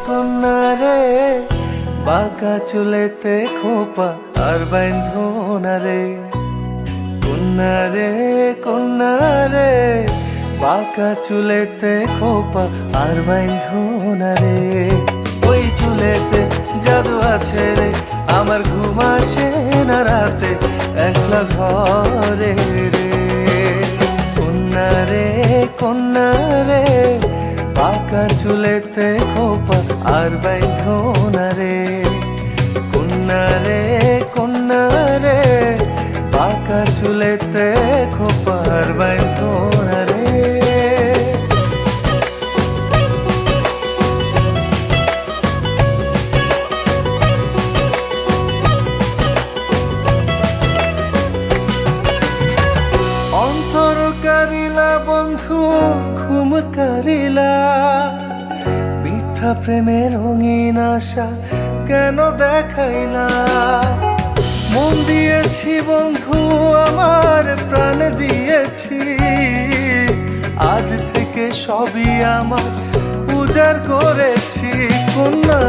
কন্যা রে বাঁকা চুলেতে খোপা আর বাইন্ধনা রে। কন্যা রে বাঁকা চুলেতে খোপা আর বাইন্ধনা রে। ওই চুলেতে জাদু আছে রে, আমার ঘুম আসে না রাতে একলা ঘরে রে। কন্যা রে বাঁকা চুলেতে খোপা আর বাইন্ধনা রে। কন্যা রে বাঁকা চুলেতে খোপা আর বাইন্ধনা রে। অন্তর কারিলা বন্ধু ঘুম কারিলা, মিথ্যা প্রেমের রঙিন আশা কেন দেখাইলা। মন দিয়েছি বন্ধু আমার প্রাণ দিয়েছি, আজ থেকে সবই আমার উজাড় করেছি। কন্যা